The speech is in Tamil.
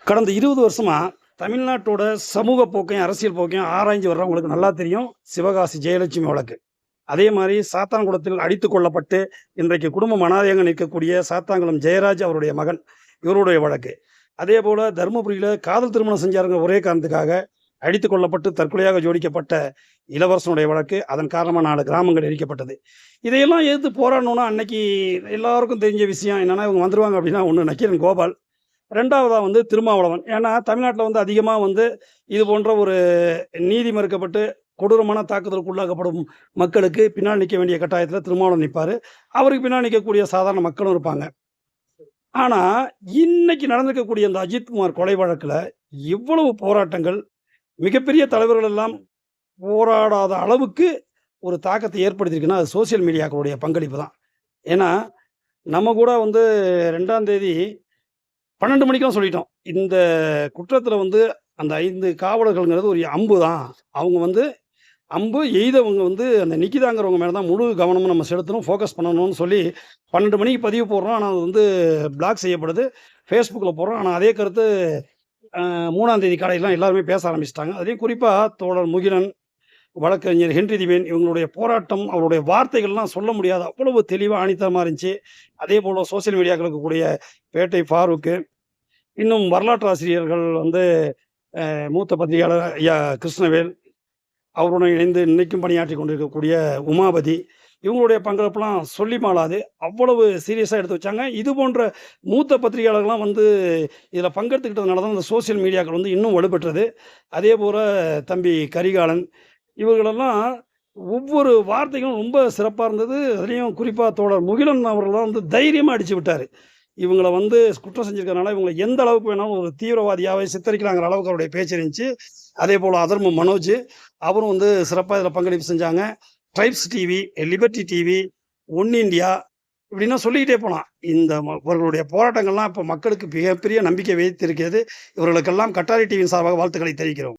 கடந்த 20 வருஷமா தமிழ்நாட்டோட சமூக போக்கையும், அரசியல் போக்கையும் ஆராய்ஞ்சு வர்றவங்களுக்கு நல்லா தெரியும் சிவகாசி ஜெயலட்சுமி வழக்கு. அதே மாரி சாத்தான்குளத்தில் அடித்துக் கொல்லப்பட்டு, இன்றைக்கு குடும்பம் அனாதையாக நிற்கக்கூடிய சாத்தான்குளம் ஜெயராஜ் அவருடைய மகன், இவருடைய வழக்கு. அதேபோல தருமபுரியில காதல் திருமணம் செஞ்சாருங்க ஒரே காரணத்துக்காக, அடித்துக் கொல்லப்பட்டு தற்கொலையாக ஜோடிக்கப்பட்ட இளவரசனுடைய வழக்கு. அதன் காரணமா 4 கிராமங்கள் எரிக்கப்பட்டது. இதையெல்லாம் எதிர்த்து போராடணும்னா, அன்னைக்கு எல்லாருக்கும் தெரிஞ்ச விஷயம் என்னன்னா, இவங்க வந்துருவாங்க அப்படின்னா, ஒண்ணு நக்கீரன் கோபால். 2வதா வந்து திருமாவளவன். ஏன்னா, தமிழ்நாட்டுல வந்து அதிகமா வந்து இது போன்ற ஒரு நீதி மறுக்கப்பட்டு கொடூரமான தாக்குதலுக்கு உள்ளாக்கப்படும் மக்களுக்கு பின்னாடி நிக்க வேண்டிய கட்டாயத்துல திருமாவளவன் நிப்பாரு. அவருக்கு பின்னாடி நிக்கக்கூடிய சாதாரண மக்களும் இருப்பாங்க. ஆனா, இன்னைக்கு நடந்திருக்கக்கூடிய இந்த அஜித்குமார் கொலை வழக்குல இவ்வளவு போராட்டங்கள், மிகப்பெரிய தலைவர்கள் எல்லாம் போராடாத அளவுக்கு ஒரு தாக்கத்தை ஏற்படுத்தியிருக்குன்னா, அது சோசியல் மீடியாக்களுடைய பங்களிப்பு தான். ஏன்னா, நம்ம கூட வந்து 2ஆம் தேதி 12 மணிக்கெல்லாம் சொல்லிட்டோம். இந்த குற்றத்தில வந்து அந்த 5 காவலர்கள்ங்கிறது ஒரு அம்பு தான். அவங்க வந்து அம்பு எய்தவங்க வந்து அந்த நிக்கிதாங்கிறவங்க மேல தான் முழு கவனமும் நம்ம செலுத்தணும், ஃபோக்கஸ் பண்ணணும்னு சொல்லி 12 மணிக்கு பதிவு போடுறோம். ஆனா அது வந்து பிளாக் செய்யப்படுது. Facebookல போடுறோம். ஆனா அதே கருத்து 3ஆம் தேதி காலையிலாம் எல்லாருமே பேச ஆரம்பிச்சுட்டாங்க. அதிலயும் குறிப்பா தோழர் முகிலன், வழக்கறிஞர் ஹென்றி திவேன் இவங்களுடைய போராட்டம், அவருடைய வார்த்தைகள்லாம் சொல்ல முடியாத அவ்வளவு தெளிவா ஆணித்தரமா இருந்துச்சு. அதேபோல சோசியல் மீடியாக்கள் இருக்கக்கூடிய பேட்டை ஃபாரூக், இன்னும் வரலாற்று ஆசிரியர்கள் வந்து மூத்த பத்திரிகையாளர் ஐயா கிருஷ்ணவேல், அவருடன் இணைந்து இன்னைக்கும் பணியாற்றிக் கொண்டிருக்கக்கூடிய உமாபதி, இவங்களுடைய பங்களிப்புலாம் சொல்லி மாளாது. அவ்வளவு சீரியஸா எடுத்து வச்சாங்க. இது போன்ற மூத்த பத்திரிகையாளர்கள்லாம் வந்து இதில பங்கெடுத்துக்கிட்டதுனால தான் இந்த சோசியல் மீடியாக்கள் வந்து இன்னும் வலுப்பெற்றது. அதேபோல தம்பி கரிகாலன், இவர்களெல்லாம் ஒவ்வொரு வார்த்தைகளும் ரொம்ப சிறப்பா இருந்தது. அதுலயும் குறிப்பா தோழர் முகிலன் அவர்கள்லாம் வந்து தைரியமா அடிச்சு விட்டாரு. இவங்கள வந்து குற்றம் செஞ்சிருக்கிறனால, இவங்கள எந்த அளவுக்கு வேணாலும் ஒரு தீவிரவாதியாவே சித்தரிக்கலாங்கிற அளவுக்கு அவருடைய பேச்சு இருந்துச்சு. அதேபோல அதர்மம் மனோஜ், அவரும் வந்து சிறப்பா இதில பங்களிப்பு செஞ்சாங்க. Tribes TV, liberty TV, one India இப்படின்னா சொல்லிக்கிட்டே போலாம். இந்த இவர்களுடைய போராட்டங்கள்லாம் இப்ப மக்களுக்கு மிகப்பெரிய நம்பிக்கை வைத்திருக்கிறது. இவர்களுக்கெல்லாம் கட்டாரி டிவியின் சார்பாக வாழ்த்துக்களை தெரிவிக்கிறோம்.